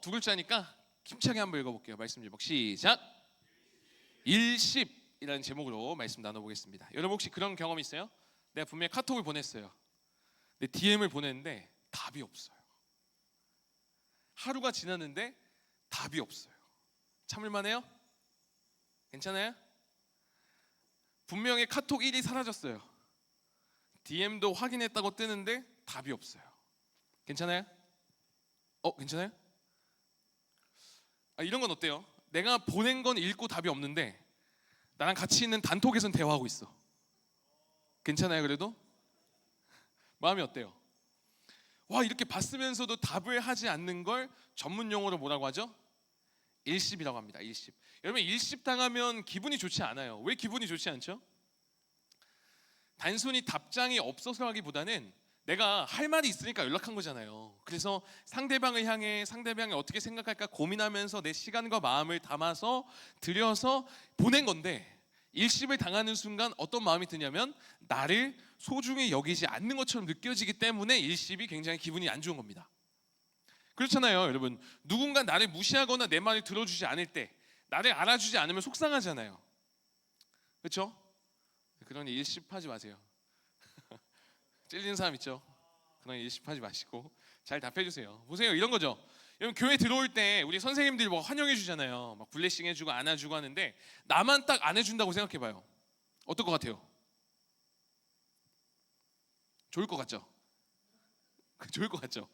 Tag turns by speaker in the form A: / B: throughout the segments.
A: 두 글자니까 힘차게 한번 읽어볼게요. 말씀 제목 시작. 일십이라는 제목으로 말씀 나눠보겠습니다. 여러분 혹시 그런 경험 있어요? 내가 분명히 카톡을 보냈어요. 내 DM을 보냈는데 답이 없어요. 하루가 지났는데 답이 없어요. 참을만해요? 괜찮아요? 분명히 카톡 1이 사라졌어요. DM도 확인했다고 뜨는데 답이 없어요. 괜찮아요? 괜찮아요? 이런 건 어때요? 내가 보낸 건 읽고 답이 없는데 나랑 같이 있는 단톡에선 대화하고 있어. 괜찮아요 그래도? 마음이 어때요? 와, 이렇게 봤으면서도 답을 하지 않는 걸 전문 용어로 뭐라고 하죠? 일십이라고 합니다. 일십. 여러분 일십 당하면 기분이 좋지 않아요. 왜 기분이 좋지 않죠? 단순히 답장이 없어서라기보다는 내가 할 말이 있으니까 연락한 거잖아요. 그래서 상대방을 향해 상대방이 어떻게 생각할까 고민하면서 내 시간과 마음을 담아서 들여서 보낸 건데, 일십을 당하는 순간 어떤 마음이 드냐면 나를 소중히 여기지 않는 것처럼 느껴지기 때문에 일십이 굉장히 기분이 안 좋은 겁니다. 그렇잖아요 여러분. 누군가 나를 무시하거나 내 말을 들어주지 않을 때, 나를 알아주지 않으면 속상하잖아요. 그렇죠? 그러니 일십하지 마세요. 찔리는 사람 있죠? 그러니 일십하지 마시고 잘 답해주세요. 보세요, 이런 거죠. 여러분 교회 들어올 때 우리 선생님들이 뭐 환영해 주잖아요. 막 블레싱 해주고 안아주고 하는데 나만 딱 안 해준다고 생각해봐요. 어떨 것 같아요? 좋을 것 같죠? 좋을 것 같죠?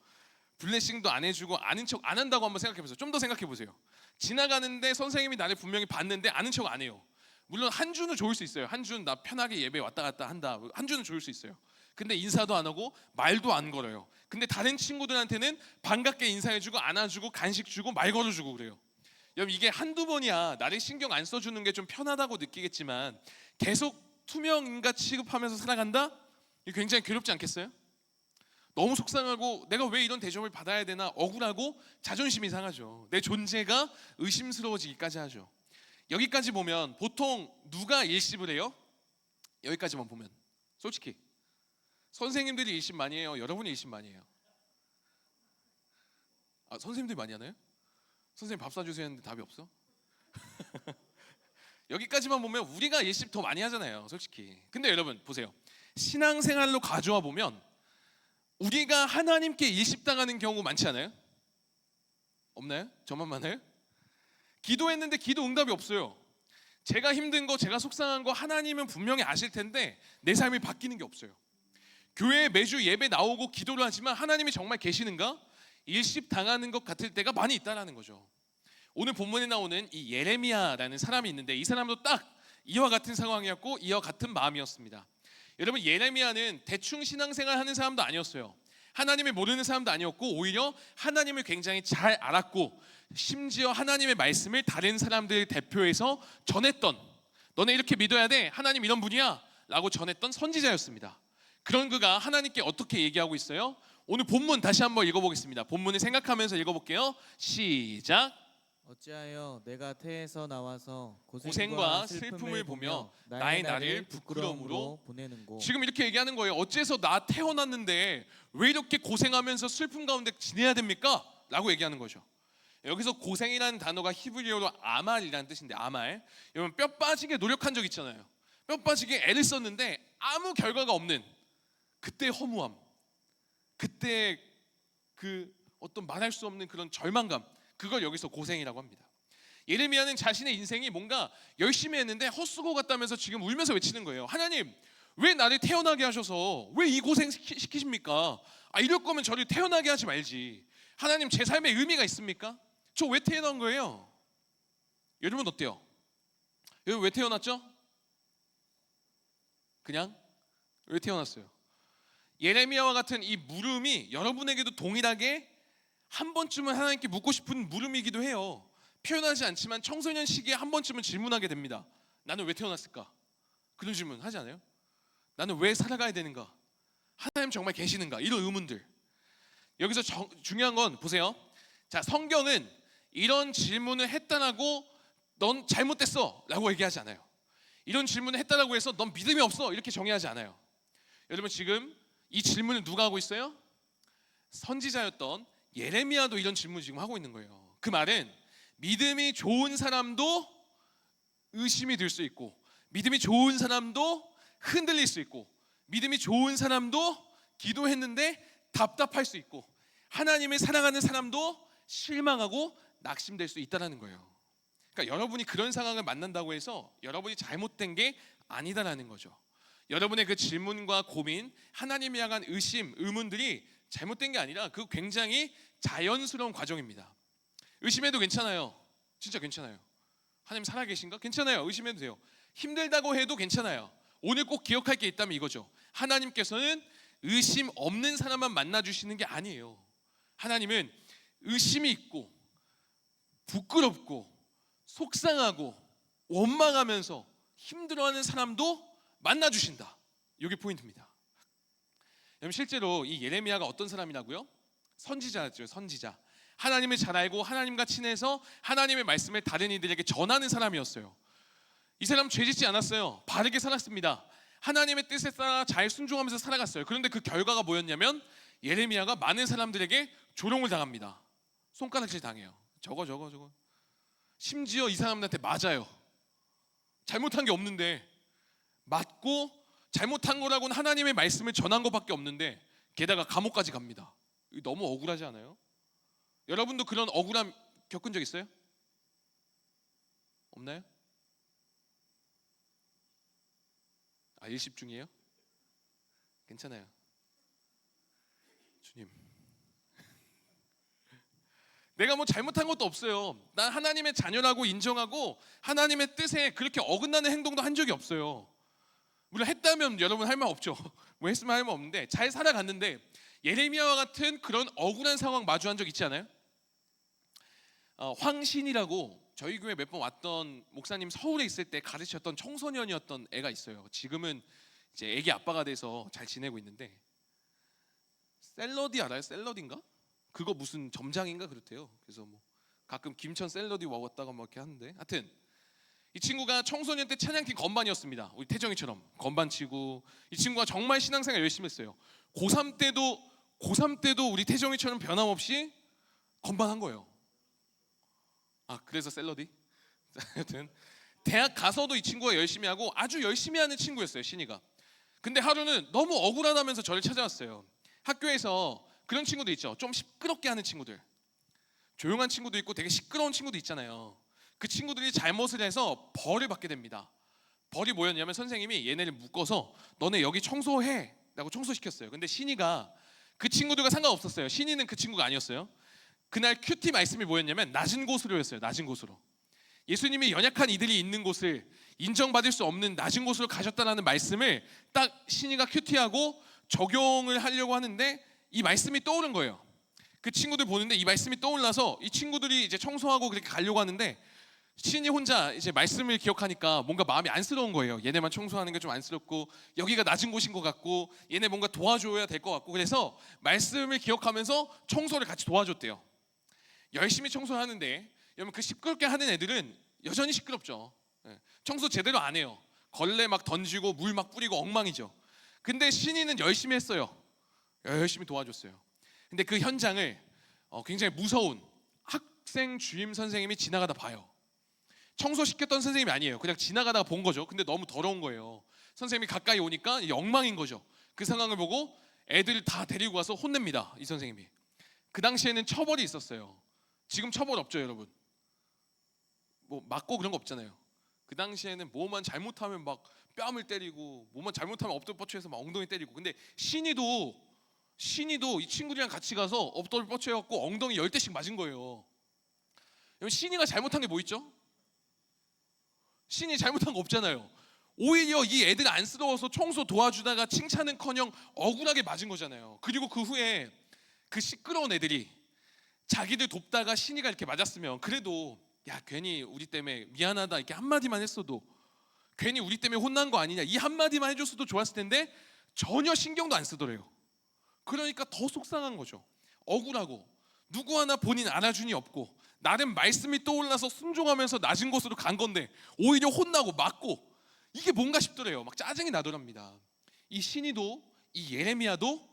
A: 블레싱도 안 해주고 아는 척 안 한다고 한번 생각해보세요. 좀 더 생각해보세요. 지나가는데 선생님이 나를 분명히 봤는데 아는 척 안 해요. 물론 한 주는 좋을 수 있어요. 한 주는 나 편하게 예배 왔다 갔다 한다. 한 주는 좋을 수 있어요. 근데 인사도 안 하고 말도 안 걸어요. 근데 다른 친구들한테는 반갑게 인사해주고 안아주고 간식 주고 말 걸어주고 그래요. 여러분 이게 한두 번이야. 나를 신경 안 써주는 게 좀 편하다고 느끼겠지만 계속 투명인간 취급하면서 살아간다? 이거 굉장히 괴롭지 않겠어요? 너무 속상하고 내가 왜 이런 대접을 받아야 되나 억울하고 자존심이 상하죠. 내 존재가 의심스러워지기까지 하죠. 여기까지 보면 보통 누가 일십을 해요? 여기까지만 보면 솔직히 선생님들이 일십 많이 해요? 여러분이 일십 많이 해요? 선생님들이 많이 하나요? 선생님 밥 사주세요 했는데 답이 없어? 여기까지만 보면 우리가 일십 더 많이 하잖아요 솔직히. 근데 여러분 보세요, 신앙생활로 가져와 보면 우리가 하나님께 일십당하는 경우 많지 않아요? 없나요? 저만 많아요? 기도했는데 기도 응답이 없어요. 제가 힘든 거, 제가 속상한 거 하나님은 분명히 아실 텐데 내 삶이 바뀌는 게 없어요. 교회에 매주 예배 나오고 기도를 하지만 하나님이 정말 계시는가? 일십당하는 것 같을 때가 많이 있다는 거죠. 오늘 본문에 나오는 이 예레미야라는 사람이 있는데 이 사람도 딱 이와 같은 상황이었고 이와 같은 마음이었습니다. 여러분 예레미야는 대충 신앙생활 하는 사람도 아니었어요. 하나님을 모르는 사람도 아니었고 오히려 하나님을 굉장히 잘 알았고 심지어 하나님의 말씀을 다른 사람들 대표해서 전했던, 너네 이렇게 믿어야 돼, 하나님 이런 분이야 라고 전했던 선지자였습니다. 그런 그가 하나님께 어떻게 얘기하고 있어요? 오늘 본문 다시 한번 읽어보겠습니다. 본문을 생각하면서 읽어볼게요. 시작.
B: 어찌하여 내가 태에서 나와서
A: 고생과 슬픔을 보며 나의 나를 부끄러움으로
B: 보내는고.
A: 지금 이렇게 얘기하는 거예요. 어째서 나 태어났는데 왜 이렇게 고생하면서 슬픔 가운데 지내야 됩니까? 라고 얘기하는 거죠. 여기서 고생이라는 단어가 히브리어로 아말이라는 뜻인데, 아말, 여러분 뼈 빠지게 노력한 적 있잖아요. 뼈 빠지게 애를 썼는데 아무 결과가 없는 그때 허무함, 그때 그 어떤 말할 수 없는 그런 절망감, 그걸 여기서 고생이라고 합니다. 예레미야는 자신의 인생이 뭔가 열심히 했는데 헛수고 같다면서 지금 울면서 외치는 거예요. 하나님 왜 나를 태어나게 하셔서 왜 이 고생 시키십니까? 이럴 거면 저를 태어나게 하지 말지. 하나님 제 삶에 의미가 있습니까? 저 왜 태어난 거예요? 여러분 어때요? 여러분 왜 태어났죠? 그냥 왜 태어났어요? 예레미야와 같은 이 물음이 여러분에게도 동일하게 한 번쯤은 하나님께 묻고 싶은 물음이기도 해요. 표현하지 않지만 청소년 시기에 한 번쯤은 질문하게 됩니다. 나는 왜 태어났을까? 그런 질문 하지 않아요? 나는 왜 살아가야 되는가? 하나님 정말 계시는가? 이런 의문들. 여기서 중요한 건 보세요. 자, 성경은 이런 질문을 했다라고 넌 잘못됐어 라고 얘기하지 않아요. 이런 질문을 했다라고 해서 넌 믿음이 없어 이렇게 정의하지 않아요. 여러분 지금 이 질문을 누가 하고 있어요? 선지자였던 예레미야도 이런 질문을 지금 하고 있는 거예요. 그 말은 믿음이 좋은 사람도 의심이 들 수 있고, 믿음이 좋은 사람도 흔들릴 수 있고, 믿음이 좋은 사람도 기도했는데 답답할 수 있고, 하나님을 사랑하는 사람도 실망하고 낙심될 수 있다는 거예요. 그러니까 여러분이 그런 상황을 만난다고 해서 여러분이 잘못된 게 아니다라는 거죠. 여러분의 그 질문과 고민, 하나님을 향한 의심, 의문들이 잘못된 게 아니라 그 굉장히 자연스러운 과정입니다. 의심해도 괜찮아요. 진짜 괜찮아요. 하나님 살아계신가? 괜찮아요. 의심해도 돼요. 힘들다고 해도 괜찮아요. 오늘 꼭 기억할 게 있다면 이거죠. 하나님께서는 의심 없는 사람만 만나주시는 게 아니에요. 하나님은 의심이 있고 부끄럽고 속상하고 원망하면서 힘들어하는 사람도 만나주신다. 이게 포인트입니다. 여러분, 실제로 이 예레미야가 어떤 사람이라고요? 선지자죠. 선지자. 하나님을 잘 알고 하나님과 친해서 하나님의 말씀을 다른 이들에게 전하는 사람이었어요. 이 사람 죄짓지 않았어요. 바르게 살았습니다. 하나님의 뜻에 따라 잘 순종하면서 살아갔어요. 그런데 그 결과가 뭐였냐면 예레미야가 많은 사람들에게 조롱을 당합니다. 손가락질 당해요. 저거. 심지어 이 사람들한테 맞아요. 잘못한 게 없는데 맞고, 잘못한 거라고는 하나님의 말씀을 전한 것밖에 없는데 게다가 감옥까지 갑니다. 너무 억울하지 않아요? 여러분도 그런 억울함 겪은 적 있어요? 없나요? 일십 중이에요? 괜찮아요. 주님, 내가 뭐 잘못한 것도 없어요. 난 하나님의 자녀라고 인정하고 하나님의 뜻에 그렇게 어긋나는 행동도 한 적이 없어요. 물론 했다면 여러분 할 말 없죠. 뭐 했으면 할 말 없는데 잘 살아갔는데, 예레미야와 같은 그런 억울한 상황 마주한 적 있지 않아요? 황신이라고 저희 교회 몇 번 왔던 목사님, 서울에 있을 때 가르쳤던 청소년이었던 애가 있어요. 지금은 이제 애기 아빠가 돼서 잘 지내고 있는데, 샐러디 알아요? 샐러디인가? 그거 무슨 점장인가 그렇대요. 그래서 뭐 가끔 김천 샐러디 먹었다가 막 이렇게 하는데, 하여튼 이 친구가 청소년 때 찬양팀 건반이었습니다. 우리 태정이처럼 건반 치고, 이 친구가 정말 신앙생활 열심히 했어요. 고3 때도 우리 태정이처럼 변함없이 건반한 거예요. 그래서 샐러디? 하여튼 대학 가서도 이 친구가 열심히 하고 아주 열심히 하는 친구였어요, 신이가. 근데 하루는 너무 억울하다면서 저를 찾아왔어요. 학교에서 그런 친구들 있죠. 좀 시끄럽게 하는 친구들. 조용한 친구도 있고 되게 시끄러운 친구도 있잖아요. 그 친구들이 잘못을 해서 벌을 받게 됩니다. 벌이 뭐였냐면 선생님이 얘네를 묶어서 너네 여기 청소해 라고 청소시켰어요. 근데 신이가 그 친구들과 상관없었어요. 신이는 그 친구가 아니었어요. 그날 큐티 말씀이 뭐였냐면 낮은 곳으로였어요. 낮은 곳으로. 예수님이 연약한 이들이 있는 곳을, 인정받을 수 없는 낮은 곳으로 가셨다라는 말씀을 딱 신이가 큐티하고 적용을 하려고 하는데 이 말씀이 떠오른 거예요. 그 친구들 보는데 이 말씀이 떠올라서 이 친구들이 이제 청소하고 그렇게 가려고 하는데 신이 혼자 이제 말씀을 기억하니까 뭔가 마음이 안쓰러운 거예요. 얘네만 청소하는 게 좀 안쓰럽고, 여기가 낮은 곳인 것 같고, 얘네 뭔가 도와줘야 될 것 같고, 그래서 말씀을 기억하면서 청소를 같이 도와줬대요. 열심히 청소를 하는데, 여러분 그 시끄럽게 하는 애들은 여전히 시끄럽죠. 청소 제대로 안 해요. 걸레 막 던지고 물 막 뿌리고 엉망이죠. 근데 신이는 열심히 했어요. 열심히 도와줬어요. 근데 그 현장을 굉장히 무서운 학생 주임 선생님이 지나가다 봐요. 청소시켰던 선생님이 아니에요. 그냥 지나가다가 본 거죠. 근데 너무 더러운 거예요. 선생님이 가까이 오니까 엉망인 거죠. 그 상황을 보고 애들 다 데리고 와서 혼냅니다. 이 선생님이. 그 당시에는 처벌이 있었어요. 지금 처벌 없죠, 여러분. 뭐 맞고 그런 거 없잖아요. 그 당시에는 뭐만 잘못하면 막 뺨을 때리고, 뭐만 잘못하면 엎드려 뻗쳐서 막 엉덩이 때리고. 근데 신이도 이 친구들이랑 같이 가서 엎드려 뻗쳐갖고 엉덩이 10대씩 맞은 거예요. 신이가 잘못한 게 뭐 있죠? 신이 잘못한 거 없잖아요. 오히려 이 애들 안쓰러워서 청소 도와주다가 칭찬은커녕 억울하게 맞은 거잖아요. 그리고 그 후에 그 시끄러운 애들이 자기들 돕다가 신이가 이렇게 맞았으면 그래도 야, 괜히 우리 때문에 미안하다 이렇게 한마디만 했어도, 괜히 우리 때문에 혼난 거 아니냐 이 한마디만 해줬어도 좋았을 텐데 전혀 신경도 안 쓰더래요. 그러니까 더 속상한 거죠. 억울하고, 누구 하나 본인 알아주니 없고, 나름 말씀이 떠올라서 순종하면서 낮은 곳으로 간 건데 오히려 혼나고 맞고, 이게 뭔가 싶더래요. 막 짜증이 나더랍니다. 이 신이도 이 예레미야도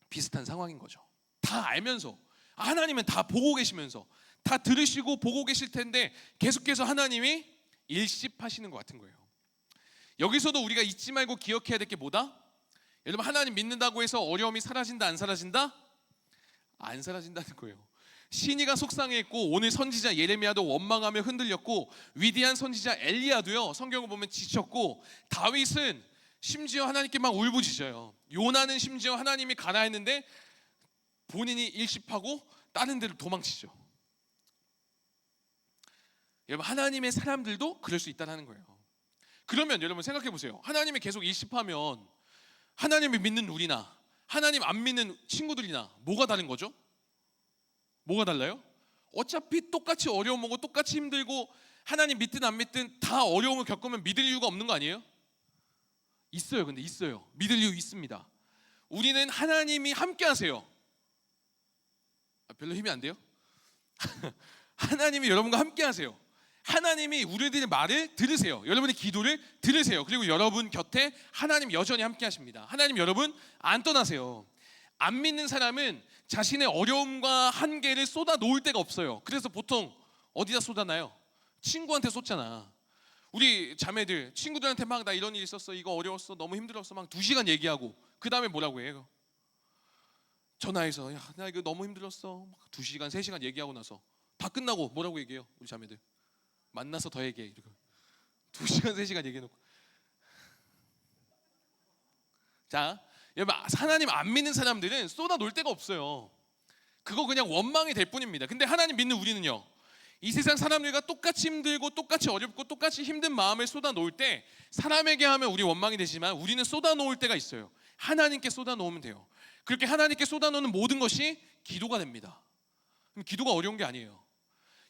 A: 비슷한 상황인 거죠. 다 알면서 하나님은 다 보고 계시면서 다 들으시고 보고 계실 텐데 계속해서 하나님이 일십하시는 것 같은 거예요. 여기서도 우리가 잊지 말고 기억해야 될 게 뭐다? 여러분, 하나님 믿는다고 해서 어려움이 사라진다 안 사라진다? 안 사라진다는 거예요. 신이가 속상해했고 오늘 선지자 예레미야도 원망하며 흔들렸고 위대한 선지자 엘리야도요 성경을 보면 지쳤고 다윗은 심지어 하나님께 막 울부짖어요. 요나는 심지어 하나님이 가라 했는데 본인이 일십하고 다른 데로 도망치죠. 여러분, 하나님의 사람들도 그럴 수 있다는 거예요. 그러면 여러분 생각해 보세요. 하나님이 계속 일십하면 하나님을 믿는 우리나 하나님 안 믿는 친구들이나 뭐가 다른 거죠? 뭐가 달라요? 어차피 똑같이 어려움 오고 똑같이 힘들고 하나님 믿든 안 믿든 다 어려움을 겪으면 믿을 이유가 없는 거 아니에요? 있어요. 근데 있어요. 믿을 이유 있습니다. 우리는 하나님이 함께 하세요. 별로 힘이 안 돼요? 하나님이 여러분과 함께 하세요. 하나님이 우리들의 말을 들으세요. 여러분의 기도를 들으세요. 그리고 여러분 곁에 하나님 여전히 함께 하십니다. 하나님 여러분 안 떠나세요. 안 믿는 사람은 자신의 어려움과 한계를 쏟아 놓을 데가 없어요. 그래서 보통 어디다 쏟아나요? 친구한테 쏟잖아. 우리 자매들 친구들한테 막 나 이런 일 있었어, 이거 어려웠어, 너무 힘들었어 막 2시간 얘기하고 그 다음에 뭐라고 해요? 전화해서 야, 나 이거 너무 힘들었어 막 2시간 3시간 얘기하고 나서 다 끝나고 뭐라고 얘기해요? 우리 자매들 만나서 더 얘기해. 이러고 2시간 3시간 얘기해놓고. 자, 여러분, 하나님 안 믿는 사람들은 쏟아 놓을 데가 없어요. 그거 그냥 원망이 될 뿐입니다. 근데 하나님 믿는 우리는요, 이 세상 사람들과 똑같이 힘들고 똑같이 어렵고 똑같이 힘든 마음을 쏟아 놓을 때 사람에게 하면 우리 원망이 되지만 우리는 쏟아 놓을 때가 있어요. 하나님께 쏟아 놓으면 돼요. 그렇게 하나님께 쏟아 놓는 모든 것이 기도가 됩니다. 그럼 기도가 어려운 게 아니에요.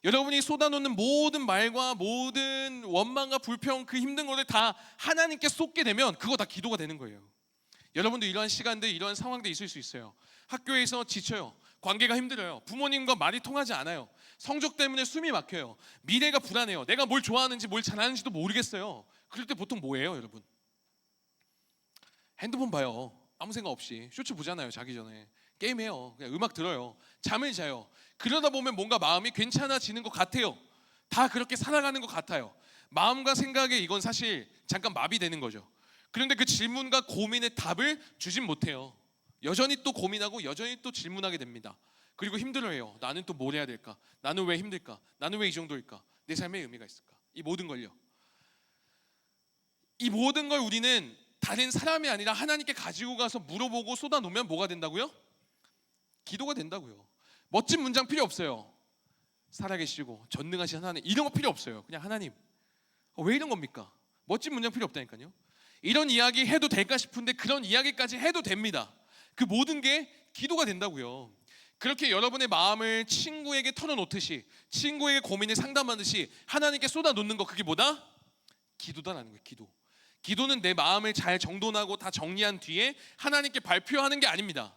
A: 여러분이 쏟아놓는 모든 말과 모든 원망과 불평, 그 힘든 것을 다 하나님께 쏟게 되면 그거 다 기도가 되는 거예요. 여러분도 이러한 시간들, 이러한 상황들 있을 수 있어요. 학교에서 지쳐요. 관계가 힘들어요. 부모님과 말이 통하지 않아요. 성적 때문에 숨이 막혀요. 미래가 불안해요. 내가 뭘 좋아하는지 뭘 잘하는지도 모르겠어요. 그럴 때 보통 뭐예요, 여러분? 핸드폰 봐요. 아무 생각 없이 쇼츠 보잖아요. 자기 전에 게임해요. 그냥 음악 들어요. 잠을 자요. 그러다 보면 뭔가 마음이 괜찮아지는 것 같아요. 다 그렇게 살아가는 것 같아요. 마음과 생각에 이건 사실 잠깐 마비되는 거죠. 그런데 그 질문과 고민의 답을 주진 못해요. 여전히 또 고민하고 여전히 또 질문하게 됩니다. 그리고 힘들어해요. 나는 또 뭘 해야 될까? 나는 왜 힘들까? 나는 왜 이 정도일까? 내 삶에 의미가 있을까? 이 모든 걸요. 이 모든 걸 우리는 다른 사람이 아니라 하나님께 가지고 가서 물어보고 쏟아놓으면 뭐가 된다고요? 기도가 된다고요. 멋진 문장 필요 없어요. 살아계시고 전능하신 하나님, 이런 거 필요 없어요. 그냥 하나님, 왜 이런 겁니까? 멋진 문장 필요 없다니까요. 이런 이야기 해도 될까 싶은데 그런 이야기까지 해도 됩니다. 그 모든 게 기도가 된다고요. 그렇게 여러분의 마음을 친구에게 털어놓듯이, 친구에게 고민을 상담하듯이 하나님께 쏟아놓는 거, 그게 뭐다? 기도다라는 거예요. 기도. 기도는 내 마음을 잘 정돈하고 다 정리한 뒤에 하나님께 발표하는 게 아닙니다.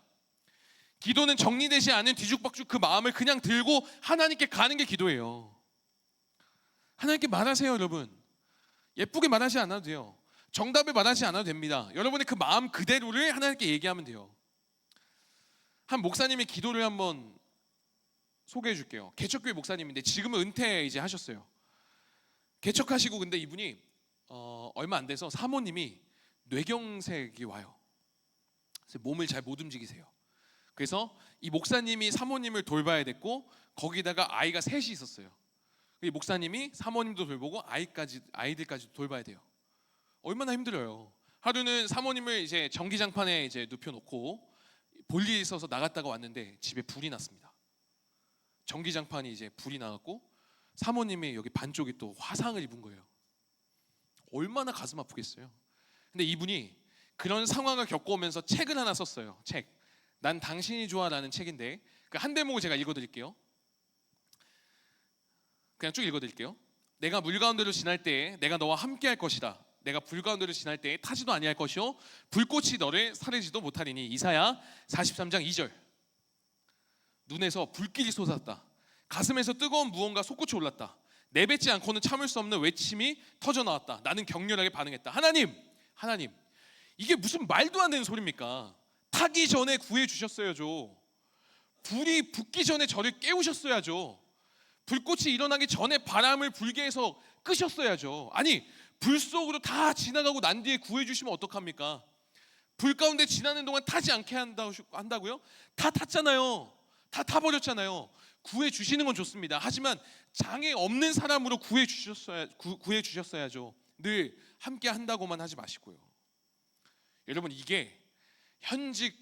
A: 기도는 정리되지 않은 뒤죽박죽 그 마음을 그냥 들고 하나님께 가는 게 기도예요. 하나님께 말하세요, 여러분. 예쁘게 말하지 않아도 돼요. 정답을 말하지 않아도 됩니다. 여러분의 그 마음 그대로를 하나님께 얘기하면 돼요. 한 목사님의 기도를 한번 소개해 줄게요. 개척교회 목사님인데 지금은 은퇴 이제 하셨어요. 개척하시고 근데 이분이 얼마 안 돼서 사모님이 뇌경색이 와요. 그래서 몸을 잘 못 움직이세요. 그래서 이 목사님이 사모님을 돌봐야 됐고 거기다가 아이가 셋이 있었어요. 이 목사님이 사모님도 돌보고 아이들까지 돌봐야 돼요. 얼마나 힘들어요. 하루는 사모님을 이제 전기장판에 이제 눕혀놓고 볼 일이 있어서 나갔다가 왔는데 집에 불이 났습니다. 전기장판이 이제 불이 나갔고 사모님이 여기 반쪽이 또 화상을 입은 거예요. 얼마나 가슴 아프겠어요. 근데 이분이 그런 상황을 겪어오면서 책을 하나 썼어요. 책. 난 당신이 좋아라는 책인데 그 한 대목을 제가 읽어드릴게요. 그냥 쭉 읽어드릴게요. 내가 물 가운데로 지날 때에 내가 너와 함께 할 것이다. 내가 불 가운데로 지날 때에 타지도 아니할 것이요 불꽃이 너를 사르지도 못하리니. 이사야 43장 2절. 눈에서 불길이 솟았다. 가슴에서 뜨거운 무언가 솟구쳐 올랐다. 내뱉지 않고는 참을 수 없는 외침이 터져 나왔다. 나는 격렬하게 반응했다. 하나님, 이게 무슨 말도 안 되는 소리입니까? 타기 전에 구해 주셨어야죠. 불이 붙기 전에 저를 깨우셨어야죠. 불꽃이 일어나기 전에 바람을 불게 해서 끄셨어야죠. 아니, 불 속으로 다 지나가고 난 뒤에 구해주시면 어떡합니까? 불 가운데 지나는 동안 타지 않게 한다고요? 다 탔잖아요. 다 타버렸잖아요. 구해주시는 건 좋습니다. 하지만 장애 없는 사람으로 구해주셨어야죠. 늘 함께 한다고만 하지 마시고요. 여러분, 이게 현직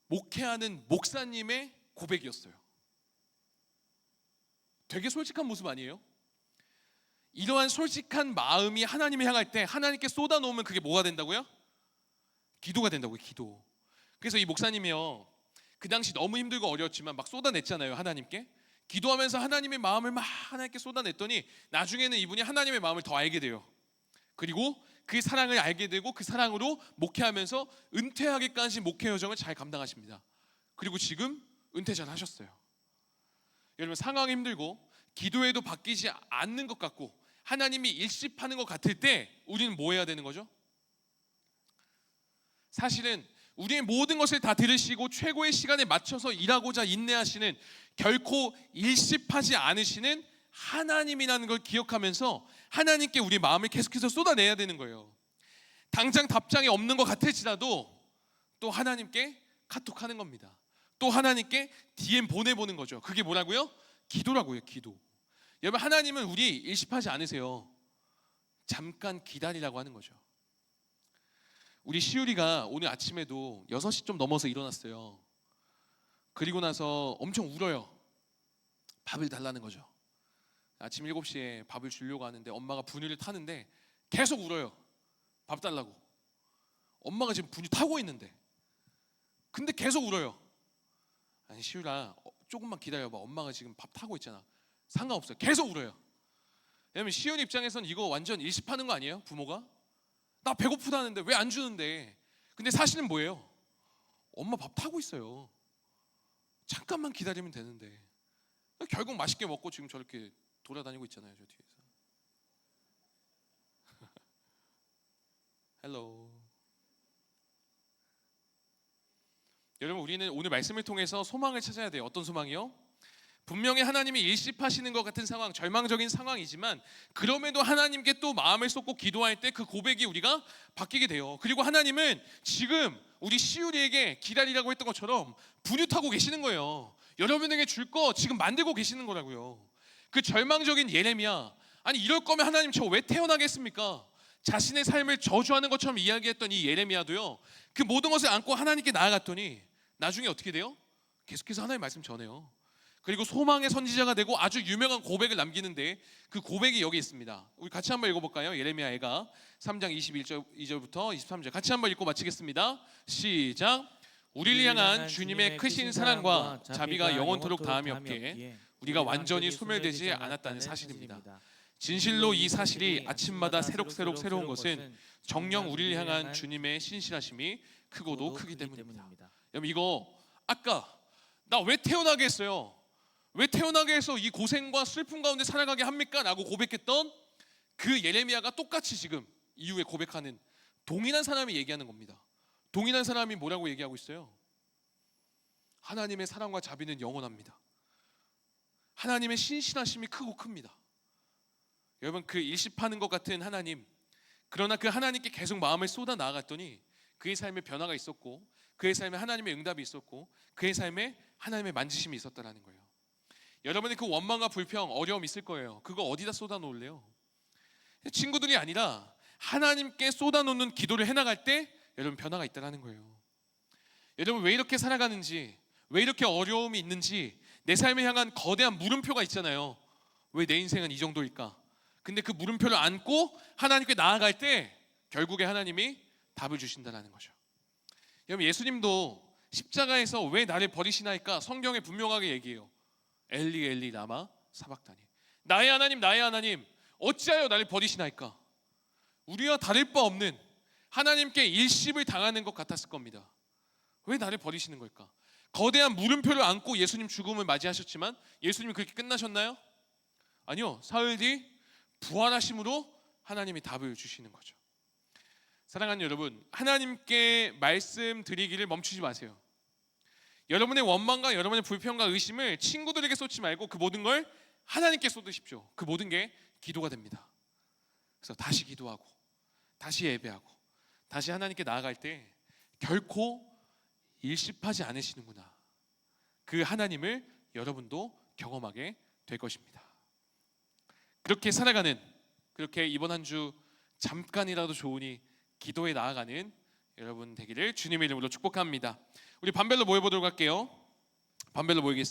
A: 목회하는 목사님의 고백이었어요. 되게 솔직한 모습 아니에요? 이러한 솔직한 마음이 하나님을 향할 때 하나님께 쏟아놓으면 그게 뭐가 된다고요? 기도가 된다고요. 기도. 그래서 이 목사님이요, 그 당시 너무 힘들고 어려웠지만 막 쏟아냈잖아요. 하나님께 기도하면서 하나님의 마음을 막 하나님께 쏟아냈더니 나중에는 이분이 하나님의 마음을 더 알게 돼요. 그리고 그 사랑을 알게 되고 그 사랑으로 목회하면서 은퇴하기까지 목회 여정을 잘 감당하십니다. 그리고 지금 은퇴 잘 하셨어요. 여러분, 상황이 힘들고 기도해도 바뀌지 않는 것 같고 하나님이 일십하는 것 같을 때 우리는 뭐 해야 되는 거죠? 사실은 우리의 모든 것을 다 들으시고 최고의 시간에 맞춰서 일하고자 인내하시는, 결코 일십하지 않으시는 하나님이라는 걸 기억하면서 하나님께 우리 마음을 계속해서 쏟아내야 되는 거예요. 당장 답장이 없는 것 같을지라도 또 하나님께 카톡하는 겁니다. 또 하나님께 DM 보내보는 거죠. 그게 뭐라고요? 기도라고요. 기도. 여러분, 하나님은 우리 일십하지 않으세요. 잠깐 기다리라고 하는 거죠. 우리 시우리가 오늘 아침에도 6시 좀 넘어서 일어났어요. 그리고 나서 엄청 울어요. 밥을 달라는 거죠. 아침 7시에 밥을 주려고 하는데 엄마가 분유를 타는데 계속 울어요. 밥 달라고. 엄마가 지금 분유 타고 있는데 근데 계속 울어요. 아니, 시우라, 조금만 기다려봐. 엄마가 지금 밥 타고 있잖아. 상관없어요. 계속 울어요. 왜냐면 시우리 입장에서는 이거 완전 일십하는 거 아니에요? 부모가? 나 배고프다는데 왜 안 주는데? 근데 사실은 뭐예요? 엄마 밥 타고 있어요. 잠깐만 기다리면 되는데. 결국 맛있게 먹고 지금 저렇게 돌아다니고 있잖아요. 저 뒤에서. 헬로. 여러분, 우리는 오늘 말씀을 통해서 소망을 찾아야 돼요. 어떤 소망이요? 분명히 하나님이 일십하시는 것 같은 상황, 절망적인 상황이지만 그럼에도 하나님께 또 마음을 쏟고 기도할 때 그 고백이 우리가 바뀌게 돼요. 그리고 하나님은 지금 우리 시우리에게 기다리라고 했던 것처럼 분유 타고 계시는 거예요. 여러분에게 줄 거 지금 만들고 계시는 거라고요. 그 절망적인 예레미야, 아니 이럴 거면 하나님 저 왜 태어나게 했습니까? 자신의 삶을 저주하는 것처럼 이야기했던 이 예레미야도요, 그 모든 것을 안고 하나님께 나아갔더니 나중에 어떻게 돼요? 계속해서 하나님의 말씀 전해요. 그리고 소망의 선지자가 되고 아주 유명한 고백을 남기는데 그 고백이 여기 있습니다. 우리 같이 한번 읽어볼까요? 예레미야 애가 3장 21절부터 23절 같이 한번 읽고 마치겠습니다. 시작. 우리를 향한 주님의 크신 사랑과 자비가 영원토록 다함이 없기에 우리가 완전히 소멸되지 않았다는 사실입니다. 진실로 이 사실이 아침마다 새록새록 새로운 것은 정녕 우리를 향한 주님의 신실하심이 크고도 크기 때문입니다. 여러분, 이거 아까 나 왜 태어나게 했어요? 왜 태어나게 해서 이 고생과 슬픔 가운데 살아가게 합니까? 라고 고백했던 그 예레미야가 똑같이 지금 이후에 고백하는 동일한 사람이 얘기하는 겁니다. 동일한 사람이 뭐라고 얘기하고 있어요? 하나님의 사랑과 자비는 영원합니다. 하나님의 신실하심이 크고 큽니다. 여러분, 그 일십하는 것 같은 하나님, 그러나 그 하나님께 계속 마음을 쏟아 나아갔더니 그의 삶에 변화가 있었고 그의 삶에 하나님의 응답이 있었고 그의 삶에 하나님의 만지심이 있었다라는 거예요. 여러분의 그 원망과 불평, 어려움 있을 거예요. 그거 어디다 쏟아놓을래요? 친구들이 아니라 하나님께 쏟아놓는 기도를 해나갈 때 여러분 변화가 있다라는 거예요. 여러분, 왜 이렇게 살아가는지, 왜 이렇게 어려움이 있는지 내 삶에 향한 거대한 물음표가 있잖아요. 왜 내 인생은 이 정도일까? 근데 그 물음표를 안고 하나님께 나아갈 때 결국에 하나님이 답을 주신다는 거죠. 여러분, 예수님도 십자가에서 왜 나를 버리시나이까 성경에 분명하게 얘기해요. 엘리 엘리 라마 사박다니, 나의 하나님 나의 하나님 어찌하여 나를 버리시나이까. 우리와 다를 바 없는 하나님께 일십을 당하는 것 같았을 겁니다. 왜 나를 버리시는 걸까? 거대한 물음표를 안고 예수님 죽음을 맞이하셨지만 예수님이 그렇게 끝나셨나요? 아니요. 사흘 뒤 부활하심으로 하나님이 답을 주시는 거죠. 사랑하는 여러분, 하나님께 말씀드리기를 멈추지 마세요. 여러분의 원망과 여러분의 불평과 의심을 친구들에게 쏟지 말고 그 모든 걸 하나님께 쏟으십시오. 그 모든 게 기도가 됩니다. 그래서 다시 기도하고 다시 예배하고 다시 하나님께 나아갈 때 결코 일십하지 않으시는구나, 그 하나님을 여러분도 경험하게 될 것입니다. 그렇게 살아가는, 그렇게 이번 한 주 잠깐이라도 좋으니 기도에 나아가는 여러분 되기를 주님의 이름으로 축복합니다. 우리 반별로 모여보도록 할게요. 반별로 모이겠습니다.